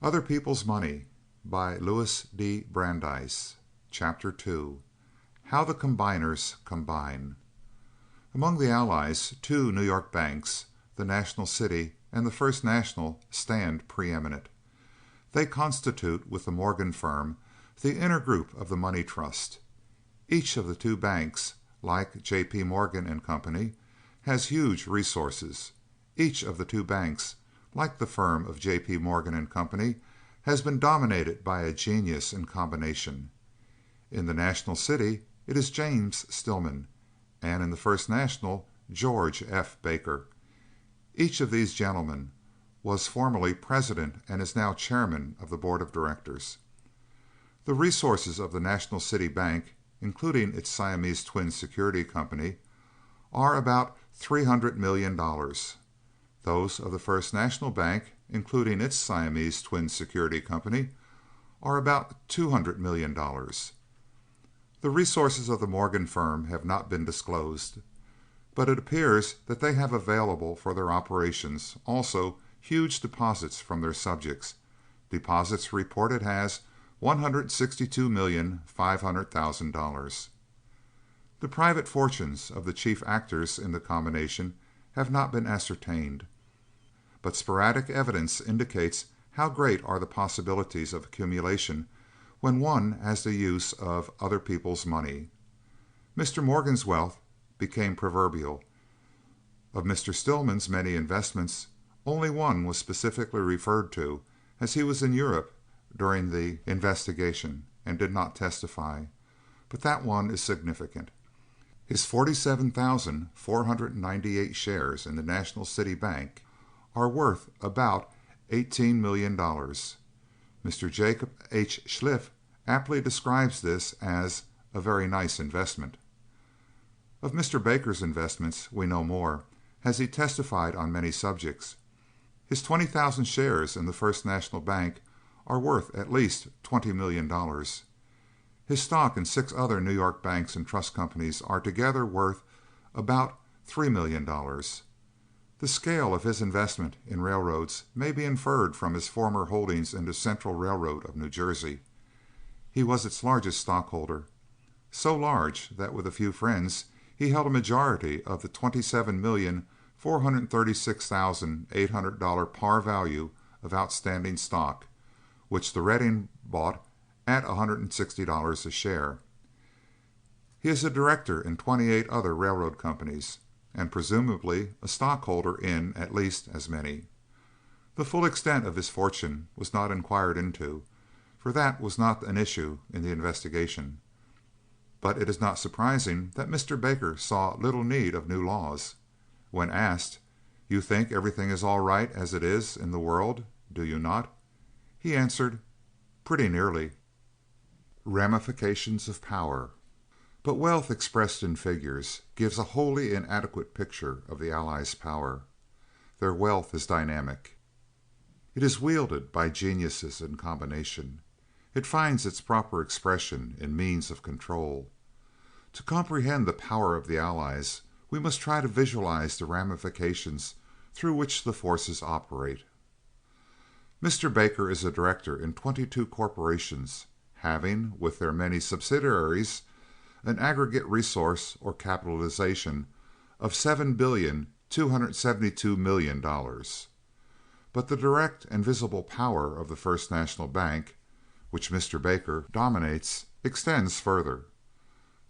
Other People's Money by Louis Brandeis. Chapter 2. How the Combiners Combine. Among the Allies, two New York banks, the National City and the First National, stand preeminent. They constitute, with the Morgan firm, the inner group of the Money Trust. Each of the two banks, like J.P. Morgan and Company, has huge resources. Each of the two banks, like the firm of J.P. Morgan and Company, has been dominated by a genius in combination. In the National City it is James Stillman, and in the First National, George F. Baker. Each of these gentlemen was formerly president and is now chairman of the board of directors. The resources of the National City Bank, including its Siamese Twin Security Company, are about $300 million. Those of the First National Bank, including its Siamese Twin Security Company, are about $200 million. The resources of the Morgan firm have not been disclosed, but it appears that they have available for their operations also huge deposits from their subjects, deposits reported as $162,500,000. The private fortunes of the chief actors in the combination have not been ascertained, but sporadic evidence indicates how great are the possibilities of accumulation when one has the use of other people's money. Mr. Morgan's wealth became proverbial. Of Mr. Stillman's many investments, only one was specifically referred to, as he was in Europe during the investigation and did not testify, but that one is significant. His 47,498 shares in the National City Bank are worth about $18 million. Mr. Jacob H. Schliff aptly describes this as a very nice investment. Of Mr. Baker's investments we know more, as he testified on many subjects. His 20,000 shares in the First National Bank are worth at least $20 million. His stock in 6 other New York banks and trust companies are together worth about $3 million. The scale of his investment in railroads may be inferred from his former holdings in the Central Railroad of New Jersey. He was its largest stockholder, so large that with a few friends he held a majority of the $27,436,800 par value of outstanding stock, which the Reading bought at $160 a share. He is a director in 28 other railroad companies, and presumably a stockholder in at least as many. The full extent of his fortune was not inquired into, for that was not an issue in the investigation. But it is not surprising that Mr. Baker saw little need of new laws. When asked, "You think everything is all right as it is in the world, do you not?" he answered, "Pretty nearly." Ramifications of power. But wealth expressed in figures gives a wholly inadequate picture of the Allies' power. Their wealth is dynamic. It is wielded by geniuses in combination. It finds its proper expression in means of control. To comprehend the power of the Allies, we must try to visualize the ramifications through which the forces operate. Mr. Baker is a director in 22 corporations, having, with their many subsidiaries, an aggregate resource or capitalization of $7,272,000,000. But the direct and visible power of the First National Bank, which Mr. Baker dominates, extends further.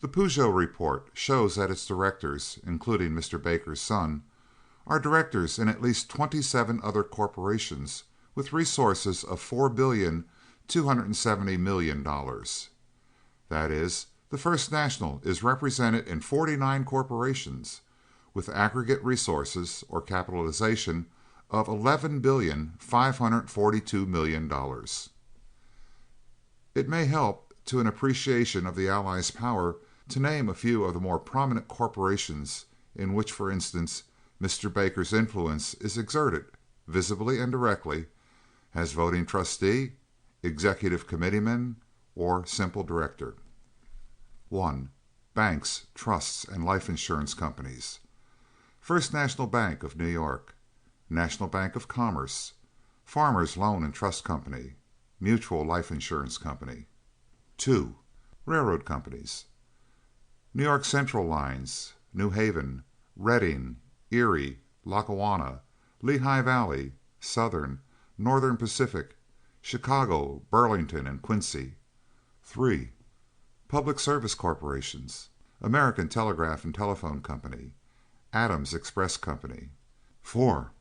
The Peugeot report shows that its directors, including Mr. Baker's son, are directors in at least 27 other corporations with resources of $4,270,000,000. That is, the First National is represented in 49 corporations with aggregate resources or capitalization of $11,542,000,000. It may help to an appreciation of the Allies' power to name a few of the more prominent corporations in which, for instance, Mr. Baker's influence is exerted, visibly and directly, as voting trustee, executive committeeman, or simple director. 1. Banks, trusts, and life insurance companies. First National Bank of New York, National Bank of Commerce, Farmers Loan and Trust Company, Mutual Life Insurance Company. 2. Railroad companies: New York Central Lines, New Haven, Reading, Erie, Lackawanna, Lehigh Valley, Southern, Northern Pacific, Chicago, Burlington, and Quincy. 3. Public service corporations: American Telegraph and Telephone Company, Adams Express Company. 4.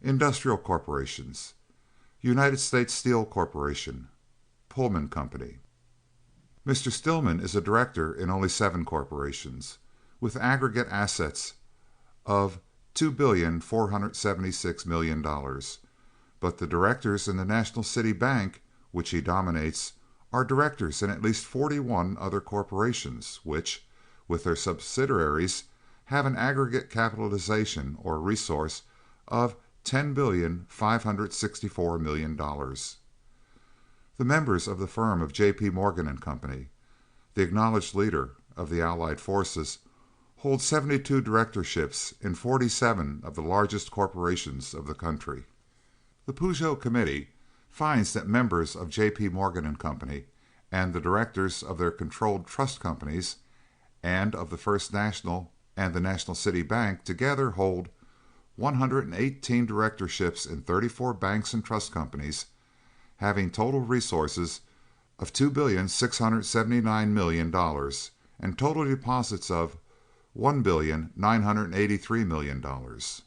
Industrial corporations: United States Steel Corporation, Pullman Company. Mr. Stillman is a director in only 7 corporations, with aggregate assets of $2,476,000,000, but the directors in the National City Bank, which he dominates, are directors in at least 41 other corporations, which, with their subsidiaries, have an aggregate capitalization or resource of $10,564,000,000. The members of the firm of J.P. Morgan and Company, the acknowledged leader of the Allied forces, hold 72 directorships in 47 of the largest corporations of the country. The Peugeot Committee finds that members of J.P. Morgan and Company and the directors of their controlled trust companies and of the First National and the National City Bank together hold 118 directorships in 34 banks and trust companies, having total resources of $2,679,000,000 and total deposits of $1,983,000,000.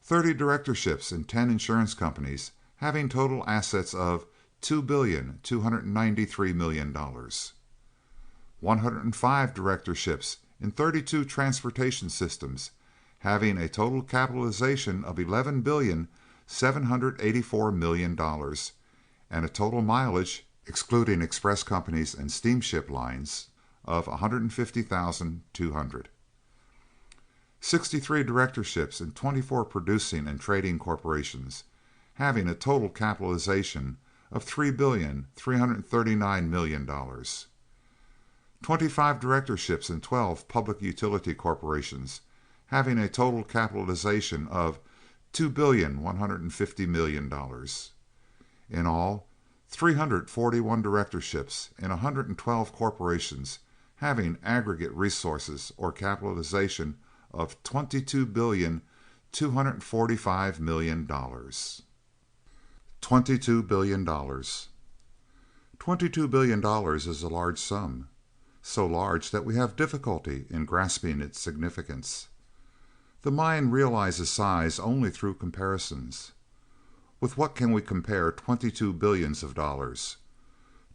30 directorships in 10 insurance companies, having total assets of $2,293,000,000. 105 directorships in 32 transportation systems, having a total capitalization of $11,784,000,000 and a total mileage, excluding express companies and steamship lines, of 150,200. 63 directorships in 24 producing and trading corporations, having a total capitalization of $3,339,000,000. 25 directorships in 12 public utility corporations, having a total capitalization of $2,150,000,000. In all, 341 directorships in 112 corporations, having aggregate resources or capitalization of $22,245,000,000. $22 billion. $22 billion is a large sum, so large that we have difficulty in grasping its significance. The mind realizes size only through comparisons. With what can we compare 22 billions of dollars?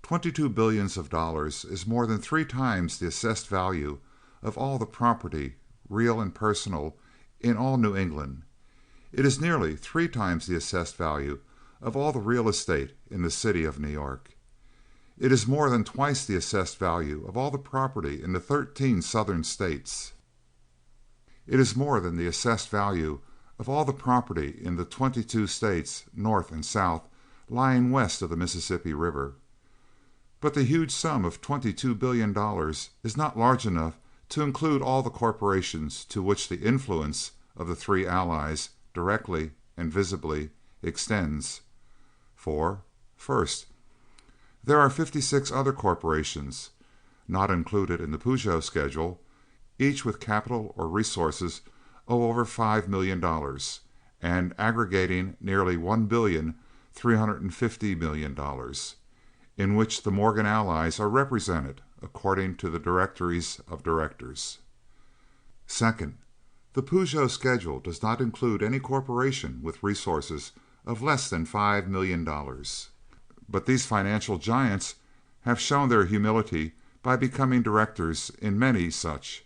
22 billions of dollars is more than 3 times the assessed value of all the property, real and personal, in all New England. It is nearly 3 times the assessed value of all the real estate in the city of New York. It is more than twice the assessed value of all the property in the 13 southern states. It is more than the assessed value of all the property in the 22 states north and south lying west of the Mississippi River. But the huge sum of $22 billion is not large enough to include all the corporations to which the influence of the 3 allies directly and visibly extends. For, first, there are 56 other corporations, not included in the Peugeot schedule, each with capital or resources of over $5 million and aggregating nearly $1,350,000,000, in which the Morgan allies are represented according to the directories of directors. Second, the Peugeot schedule does not include any corporation with resources of less than $5 million. But these financial giants have shown their humility by becoming directors in many such.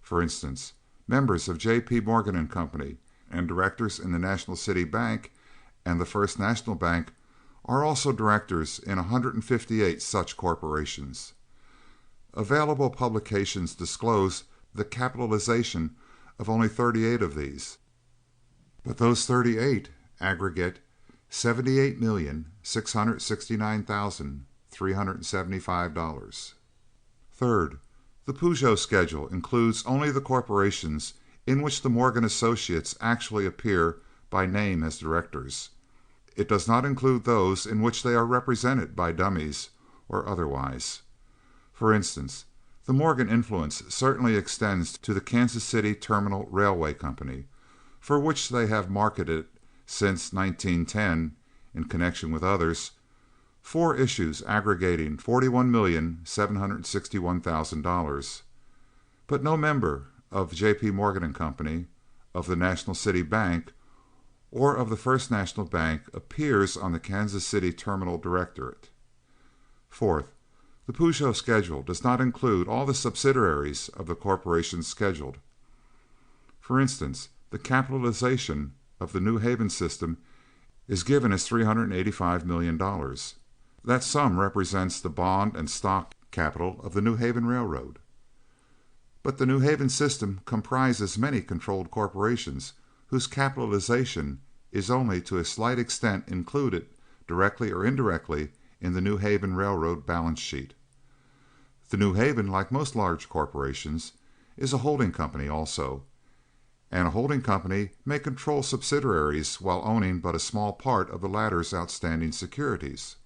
For instance, members of J.P. Morgan and Company and directors in the National City Bank and the First National Bank are also directors in 158 such corporations. Available publications disclose the capitalization of only 38 of these, but those 38 aggregate $78,669,375. Third, the Peugeot schedule includes only the corporations in which the Morgan associates actually appear by name as directors. It does not include those in which they are represented by dummies or otherwise. For instance, the Morgan influence certainly extends to the Kansas City Terminal Railway Company, for which they have marketed since 1910, in connection with others, 4 issues aggregating $41,761,000, but no member of J.P. Morgan and Company, of the National City Bank, or of the First National Bank appears on the Kansas City Terminal Directorate. Fourth, the Peugeot schedule does not include all the subsidiaries of the corporation scheduled. For instance, the capitalization of the New Haven system is given as $385 million. That sum represents the bond and stock capital of the New Haven Railroad. But the New Haven system comprises many controlled corporations whose capitalization is only to a slight extent included, directly or indirectly, in the New Haven Railroad balance sheet. The New Haven, like most large corporations, is a holding company also, and a holding company may control subsidiaries while owning but a small part of the latter's outstanding securities.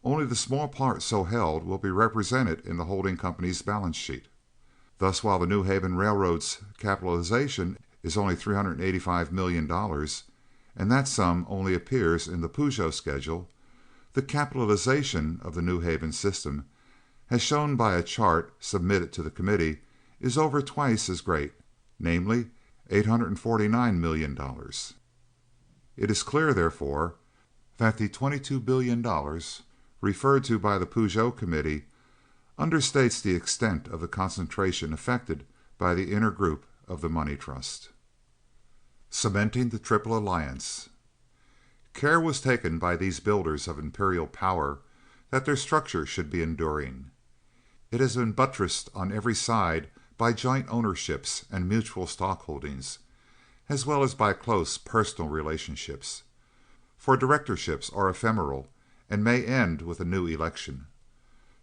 Only the small part so held will be represented in the holding company's balance sheet. Thus, while the New Haven Railroad's capitalization is only $385 million, and that sum only appears in the Peugeot schedule, the capitalization of the New Haven system, as shown by a chart submitted to the committee, is over twice as great, namely $849 million. It is clear, therefore, that the $22 billion referred to by the Peugeot committee understates the extent of the concentration effected by the inner group of the money trust. Cementing the Triple Alliance. Care was taken by these builders of imperial power that their structure should be enduring. It has been buttressed on every side by joint ownerships and mutual stockholdings, as well as by close personal relationships. For directorships are ephemeral and may end with a new election.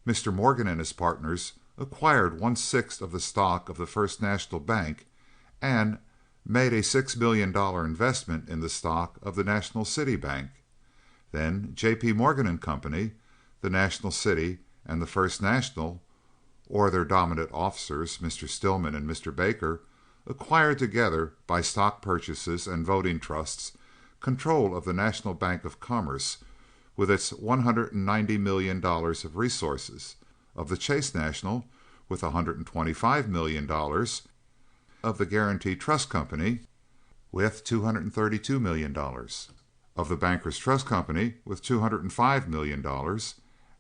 Mr. Morgan and his partners acquired 1/6 of the stock of the First National Bank and made a $6 million investment in the stock of the National City Bank. Then J.P. Morgan and Company, the National City, and the First National, or their dominant officers, Mr. Stillman and Mr. Baker, acquired together by stock purchases and voting trusts control of the National Bank of Commerce with its $190 million of resources, of the Chase National with $125 million, of the Guarantee Trust Company with $232 million, of the Bankers Trust Company with $205 million,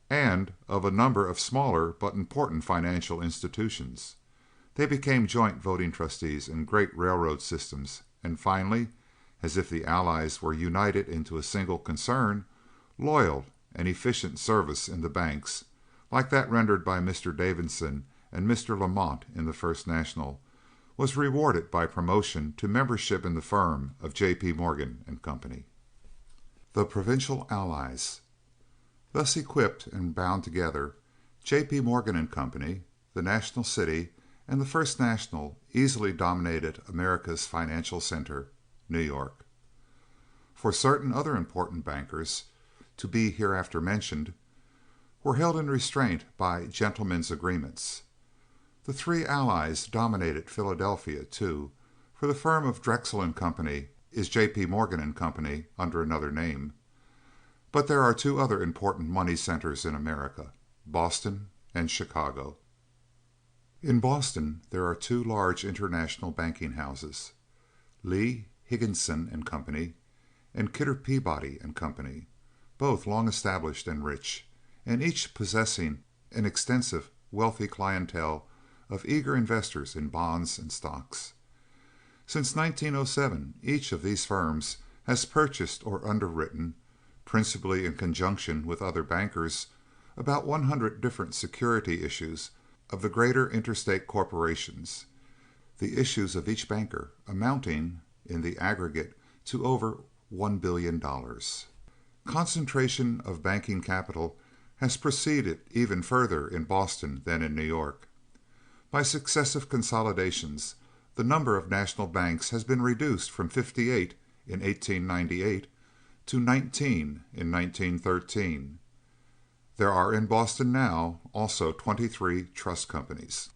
and of a number of smaller but important financial institutions. They became joint voting trustees in great railroad systems, and finally, as if the Allies were united into a single concern, loyal and efficient service in the banks, like that rendered by Mr. Davidson and Mr. Lamont in the First National, was rewarded by promotion to membership in the firm of J.P. Morgan and Company. The Provincial Allies. Thus equipped and bound together, J.P. Morgan and Company, the National City, and the First National easily dominated America's financial center, New York. For certain other important bankers, to be hereafter mentioned, were held in restraint by gentlemen's agreements. The three allies dominated Philadelphia, too, for the firm of Drexel and Company is J.P. Morgan and Company under another name. But there are two other important money centers in America, Boston and Chicago. In Boston there are two large international banking houses, Lee, Higginson and Company, and Kidder Peabody and Company, both long established and rich, and each possessing an extensive, wealthy clientele of eager investors in bonds and stocks. Since 1907, each of these firms has purchased or underwritten, principally in conjunction with other bankers, about 100 different security issues of the greater interstate corporations, the issues of each banker amounting, in the aggregate, to over $1 billion. Concentration of banking capital has proceeded even further in Boston than in New York. By successive consolidations, the number of national banks has been reduced from 58 in 1898 to 19 in 1913. There are in Boston now also 23 trust companies.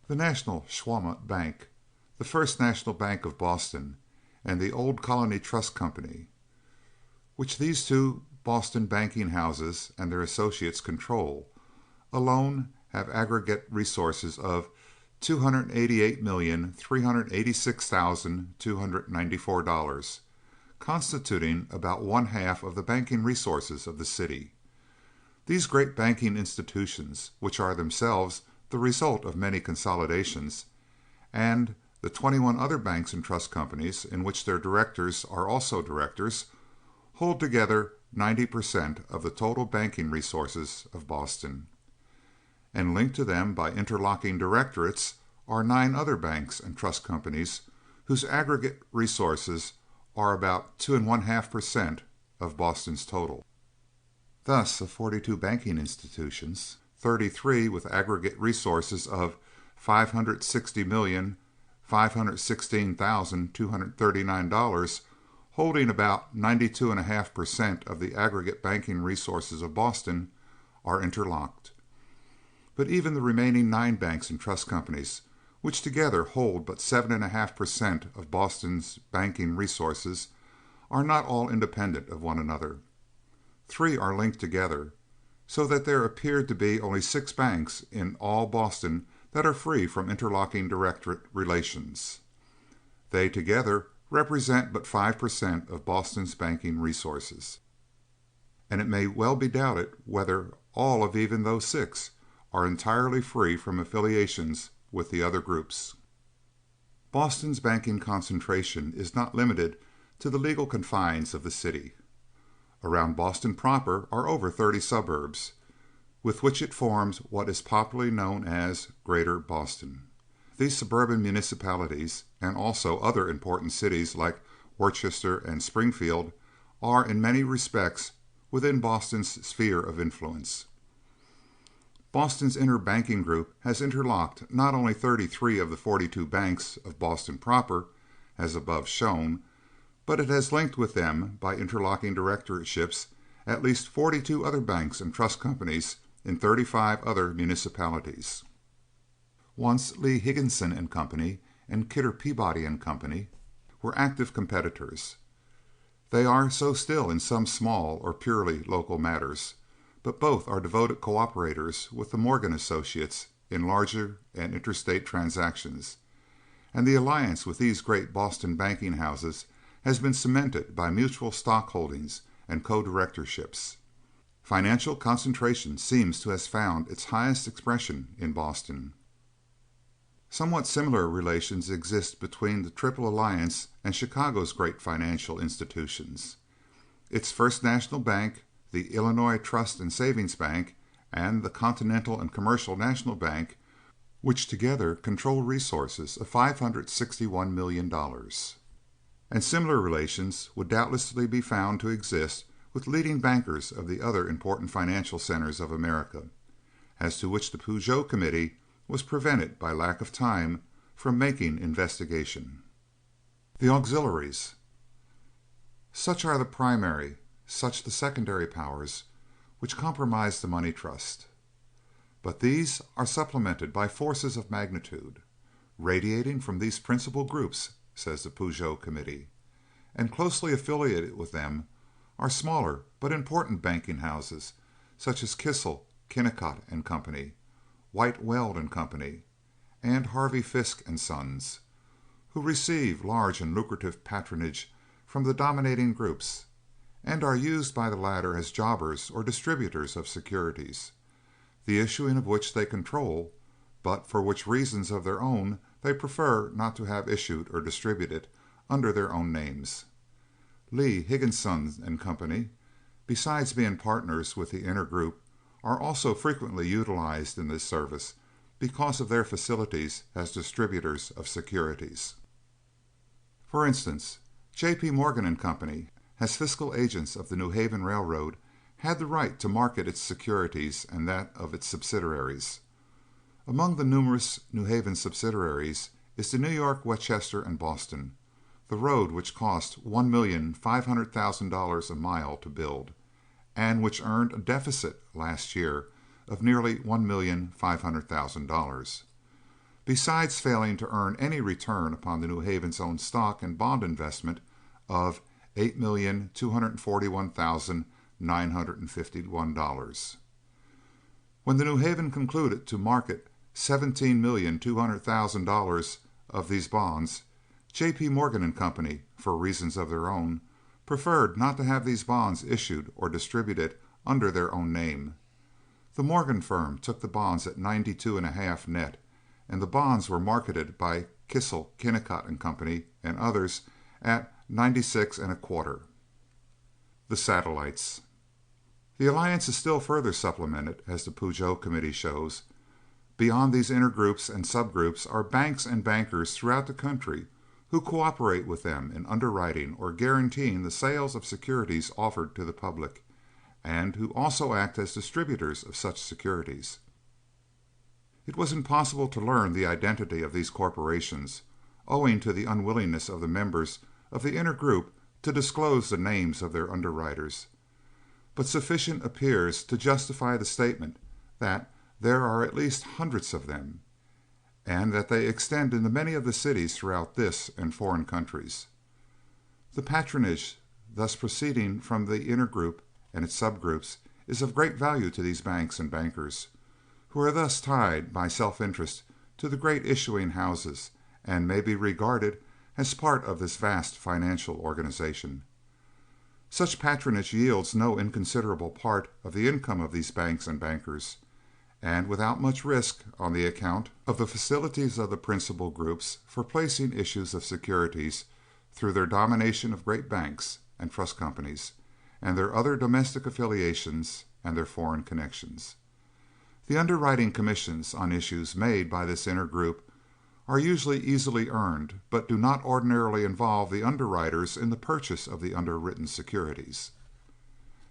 The National Schwalm Bank, the First National Bank of Boston, and the Old Colony Trust Company, which these two Boston banking houses and their associates control, alone have aggregate resources of $288,386,294, constituting about one-half of the banking resources of the city. These great banking institutions, which are themselves the result of many consolidations, and the 21 other banks and trust companies in which their directors are also directors, hold together 90% of the total banking resources of Boston. And linked to them by interlocking directorates are 9 other banks and trust companies whose aggregate resources are about 2.5% of Boston's total. Thus, of 42 banking institutions, 33 with aggregate resources of $560,516,239, holding about 92.5% of the aggregate banking resources of Boston, are interlocked. But even the remaining 9 banks and trust companies, which together hold but 7.5% of Boston's banking resources, are not all independent of one another. 3 are linked together, so that there appear to be only 6 banks in all Boston that are free from interlocking directorate relations. They together represent but 5% of Boston's banking resources. And it may well be doubted whether all of even those 6 are entirely free from affiliations with the other groups. Boston's banking concentration is not limited to the legal confines of the city. Around Boston proper are over 30 suburbs, with which it forms what is popularly known as Greater Boston. These suburban municipalities, and also other important cities like Worcester and Springfield, are in many respects within Boston's sphere of influence. Boston's inner banking group has interlocked not only 33 of the 42 banks of Boston proper, as above shown, but it has linked with them by interlocking directorships at least 42 other banks and trust companies in 35 other municipalities. Once Lee Higginson and Company and Kidder Peabody and Company were active competitors. They are so still in some small or purely local matters, but both are devoted cooperators with the Morgan Associates in larger and interstate transactions, and the alliance with these great Boston banking houses has been cemented by mutual stock holdings and co-directorships. Financial concentration seems to have found its highest expression in Boston. Somewhat similar relations exist between the Triple Alliance and Chicago's great financial institutions. Its First National Bank, the Illinois Trust and Savings Bank, and the Continental and Commercial National Bank, which together control resources of $561 million. And similar relations would doubtlessly be found to exist with leading bankers of the other important financial centers of America, as to which the Peugeot Committee was prevented by lack of time from making investigation. The auxiliaries. Such are the primary, such the secondary powers which comprise the money trust. But these are supplemented by forces of magnitude, radiating from these principal groups, says the Peugeot Committee, and closely affiliated with them are smaller but important banking houses such as Kissel, Kennicott and Company, White Weld and Company, and Harvey Fisk and Sons, who receive large and lucrative patronage from the dominating groups, and are used by the latter as jobbers or distributors of securities, the issuing of which they control, but for which reasons of their own they prefer not to have issued or distributed under their own names. Lee, Higginson and Company, besides being partners with the inner group, are also frequently utilized in this service because of their facilities as distributors of securities. For instance, J.P. Morgan and Company, as fiscal agents of the New Haven Railroad, had the right to market its securities and that of its subsidiaries. Among the numerous New Haven subsidiaries is the New York, Westchester, and Boston, the road which cost $1,500,000 a mile to build, and which earned a deficit last year of nearly $1,500,000, besides failing to earn any return upon the New Haven's own stock and bond investment of $8,241,951. When the New Haven concluded to market $17,200,000 of these bonds, J.P. Morgan and Company, for reasons of their own, preferred not to have these bonds issued or distributed under their own name. The Morgan firm took the bonds at 92.5 net, and the bonds were marketed by Kissel, Kennicott and Company and others at 96.25. The Satellites. The alliance is still further supplemented, as the Peugeot Committee shows. Beyond these intergroups and subgroups are banks and bankers throughout the country who cooperate with them in underwriting or guaranteeing the sales of securities offered to the public, and who also act as distributors of such securities. It was impossible to learn the identity of these corporations, owing to the unwillingness of the members of the intergroup to disclose the names of their underwriters, but sufficient appears to justify the statement that there are at least hundreds of them, and that they extend into many of the cities throughout this and foreign countries. The patronage thus proceeding from the intergroup and its subgroups is of great value to these banks and bankers, who are thus tied by self-interest to the great issuing houses, and may be regarded as part of this vast financial organization. Such patronage yields no inconsiderable part of the income of these banks and bankers, and without much risk on the account of the facilities of the principal groups for placing issues of securities through their domination of great banks and trust companies, and their other domestic affiliations and their foreign connections. The underwriting commissions on issues made by this intergroup are usually easily earned, but do not ordinarily involve the underwriters in the purchase of the underwritten securities.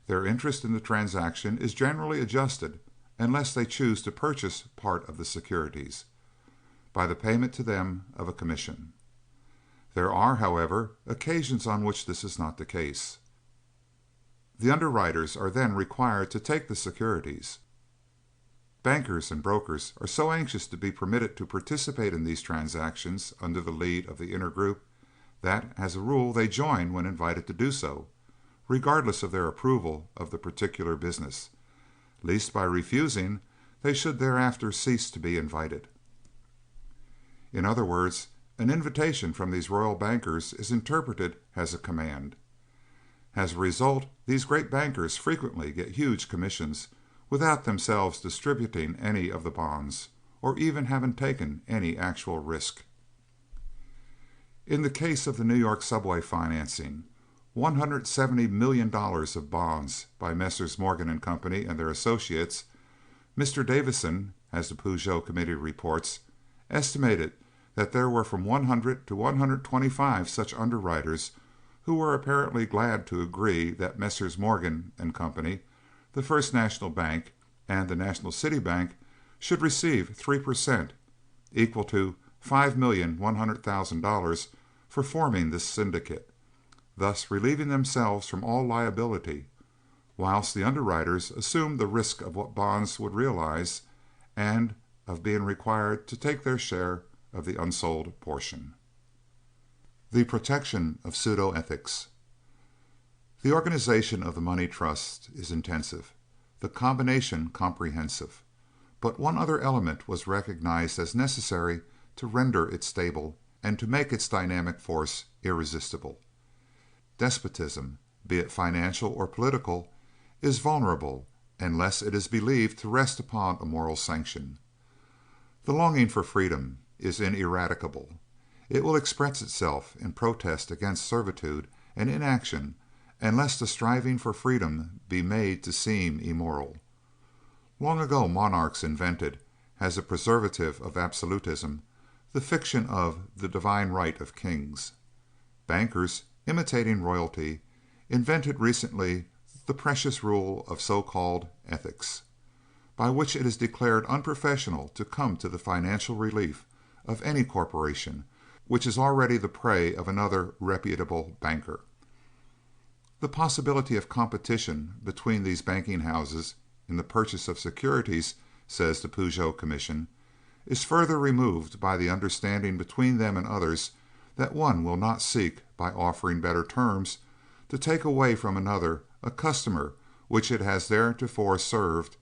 Their interest in the transaction is generally adjusted, unless they choose to purchase part of the securities, by the payment to them of a commission. There are, however, occasions on which this is not the case. The underwriters are then required to take the securities. Bankers and brokers are so anxious to be permitted to participate in these transactions under the lead of the intergroup that, as a rule, they join when invited to do so, regardless of their approval of the particular business, lest by refusing they should thereafter cease to be invited. In other words, an invitation from these royal bankers is interpreted as a command. As a result, these great bankers frequently get huge commissions without themselves distributing any of the bonds, or even having taken any actual risk. In the case of the New York subway financing, $170 million of bonds by Messrs. Morgan and Company and their associates, Mr. Davison, as the Peugeot Committee reports, estimated that there were from 100 to 125 such underwriters who were apparently glad to agree that Messrs. Morgan and Company, the First National Bank, and the National City Bank should receive 3%, equal to $5,100,000 for forming this syndicate, thus relieving themselves from all liability, whilst the underwriters assumed the risk of what bonds would realize and of being required to take their share of the unsold portion. The protection of pseudo-ethics. The organization of the money trust is intensive, the combination comprehensive, but one other element was recognized as necessary to render it stable and to make its dynamic force irresistible. Despotism, be it financial or political, is vulnerable unless it is believed to rest upon a moral sanction. The longing for freedom is ineradicable. It will express itself in protest against servitude and inaction unless the striving for freedom be made to seem immoral. Long ago monarchs invented, as a preservative of absolutism, the fiction of the divine right of kings. Bankers, imitating royalty, invented recently the precious rule of so-called ethics, by which it is declared unprofessional to come to the financial relief of any corporation which is already the prey of another reputable banker. The possibility of competition between these banking houses in the purchase of securities, says the Peugeot Commission, is further removed by the understanding between them and others that one will not seek, by offering better terms, to take away from another a customer which it has theretofore served,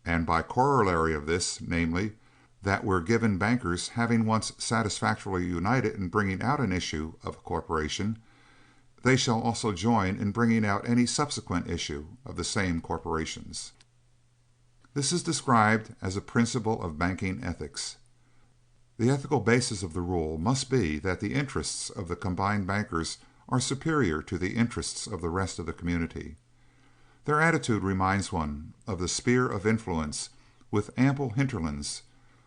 and by corollary of this, namely, that where given bankers having once satisfactorily united in bringing out an issue of a corporation, they shall also join in bringing out any subsequent issue of the same corporations. This is described as a principle of banking ethics. The ethical basis of the rule must be that the interests of the combined bankers are superior to the interests of the rest of the community. Their attitude reminds one of the sphere of influence with ample hinterlands,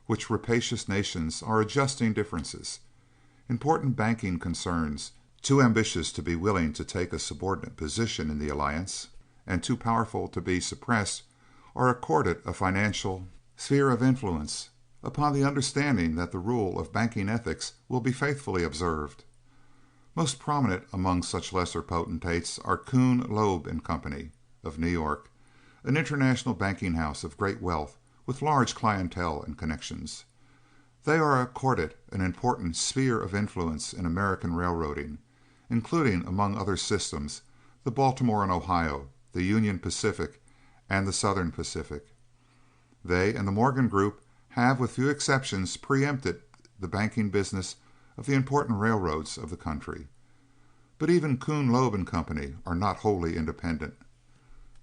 which rapacious nations are adjusting differences. Important banking concerns, too ambitious to be willing to take a subordinate position in the alliance, and too powerful to be suppressed, are accorded a financial sphere of influence upon the understanding that the rule of banking ethics will be faithfully observed. Most prominent among such lesser potentates are Kuhn, Loeb and Company, of New York, an international banking house of great wealth with large clientele and connections. They are accorded an important sphere of influence in American railroading, including among other systems the Baltimore and Ohio, the Union Pacific, and the Southern Pacific. They and the Morgan Group have, with few exceptions, preempted the banking business of the important railroads of the country. But even Kuhn, Loeb and Company are not wholly independent.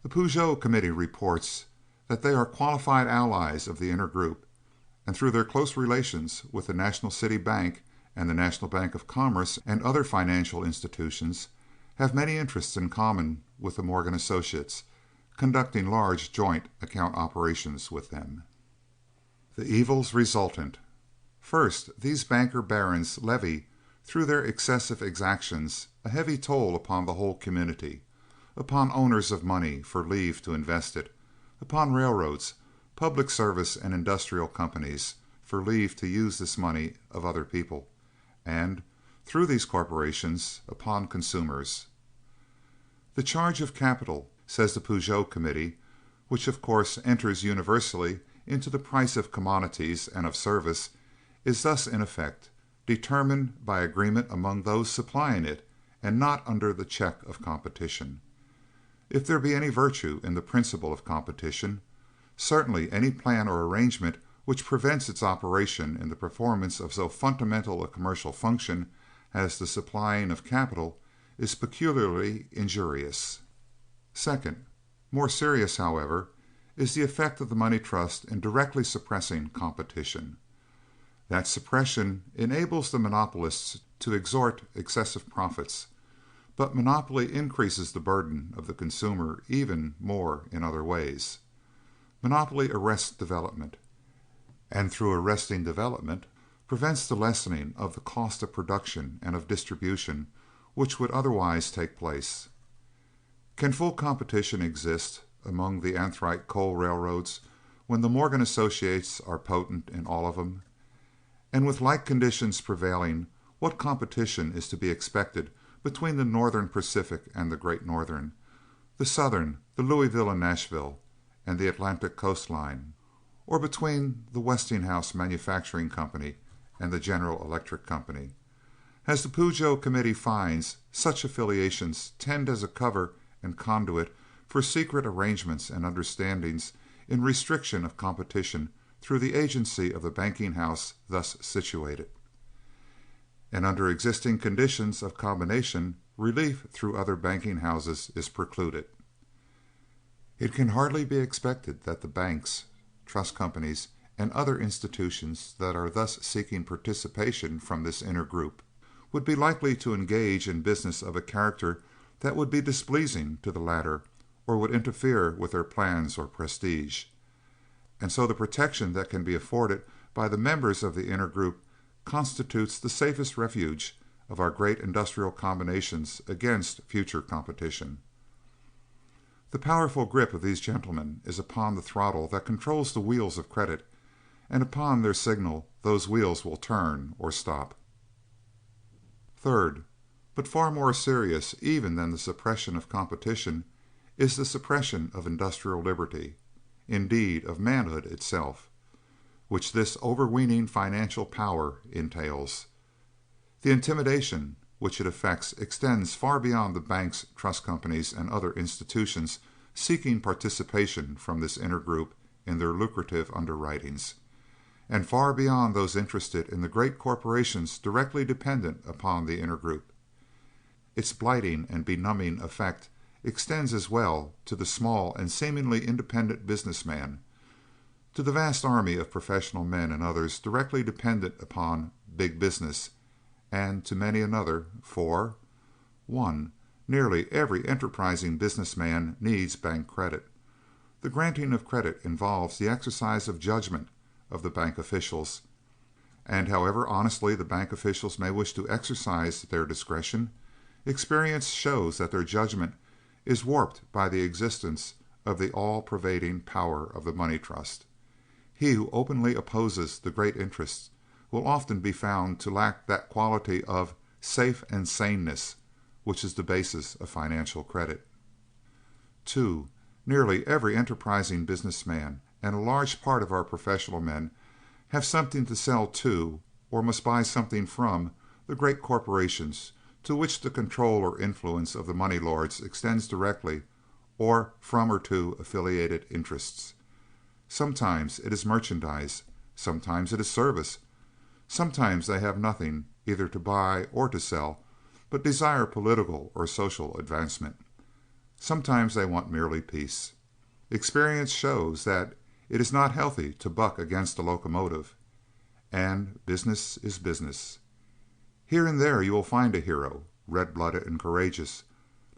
The Peugeot Committee reports that they are qualified allies of the inner group, and through their close relations with the National City Bank and the National Bank of Commerce and other financial institutions, have many interests in common with the Morgan Associates, conducting large joint account operations with them. The evils resultant. First, these banker barons levy, through their excessive exactions, a heavy toll upon the whole community, upon owners of money for leave to invest it, upon railroads, public service and industrial companies for leave to use this money of other people, and, through these corporations, upon consumers. The charge of capital, says the Peugeot Committee, which of course enters universally into the price of commodities and of service, is thus in effect determined by agreement among those supplying it, and not under the check of competition. If there be any virtue in the principle of competition, certainly any plan or arrangement which prevents its operation in the performance of so fundamental a commercial function as the supplying of capital is peculiarly injurious. Second, more serious, however, is the effect of the money trust in directly suppressing competition. That suppression enables the monopolists to extort excessive profits, but monopoly increases the burden of the consumer even more in other ways. Monopoly arrests development, and through arresting development prevents the lessening of the cost of production and of distribution which would otherwise take place. Can full competition exist among the anthracite coal railroads when the Morgan Associates are potent in all of them? And with like conditions prevailing, what competition is to be expected between the Northern Pacific and the Great Northern, the Southern, the Louisville and Nashville, and the Atlantic Coast Line, or between the Westinghouse Manufacturing Company and the General Electric Company? As the Peugeot Committee finds, such affiliations tend as a cover and conduit for secret arrangements and understandings in restriction of competition through the agency of the banking house thus situated. And under existing conditions of combination, relief through other banking houses is precluded. It can hardly be expected that the banks, trust companies, and other institutions that are thus seeking participation from this inner group would be likely to engage in business of a character that would be displeasing to the latter or would interfere with their plans or prestige. And so the protection that can be afforded by the members of the inner group constitutes the safest refuge of our great industrial combinations against future competition. The powerful grip of these gentlemen is upon the throttle that controls the wheels of credit, and upon their signal those wheels will turn or stop. Third, but far more serious even than the suppression of competition, is the suppression of industrial liberty, indeed of manhood itself, which this overweening financial power entails. The intimidation which it effects extends far beyond the banks, trust companies, and other institutions seeking participation from this inner group in their lucrative underwritings, and far beyond those interested in the great corporations directly dependent upon the inner group. Its blighting and benumbing effect extends as well to the small and seemingly independent businessman, to the vast army of professional men and others directly dependent upon big business, and to many another, for 1. Nearly every enterprising businessman needs bank credit. The granting of credit involves the exercise of judgment of the bank officials, and however honestly the bank officials may wish to exercise their discretion, experience shows that their judgment is warped by the existence of the all-pervading power of the money trust. He who openly opposes the great interests will often be found to lack that quality of safe and saneness which is the basis of financial credit. 2. Nearly every enterprising businessman and a large part of our professional men have something to sell to, or must buy something from, the great corporations to which the control or influence of the money lords extends directly, or from or to affiliated interests. Sometimes it is merchandise, sometimes it is service, sometimes they have nothing either to buy or to sell, but desire political or social advancement. Sometimes they want merely peace. Experience shows that it is not healthy to buck against a locomotive, and business is business. Here and there you will find a hero, red-blooded and courageous,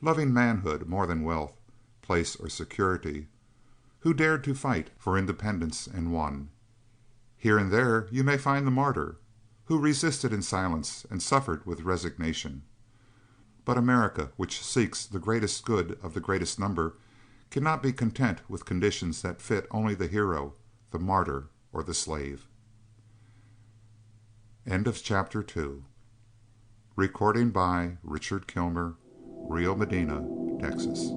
loving manhood more than wealth, place, or security, who dared to fight for independence and won. Here and there you may find the martyr, who resisted in silence and suffered with resignation. But America, which seeks the greatest good of the greatest number, cannot be content with conditions that fit only the hero, the martyr, or the slave. End of chapter 2. Recording by Richard Kilmer, Rio Medina, Texas.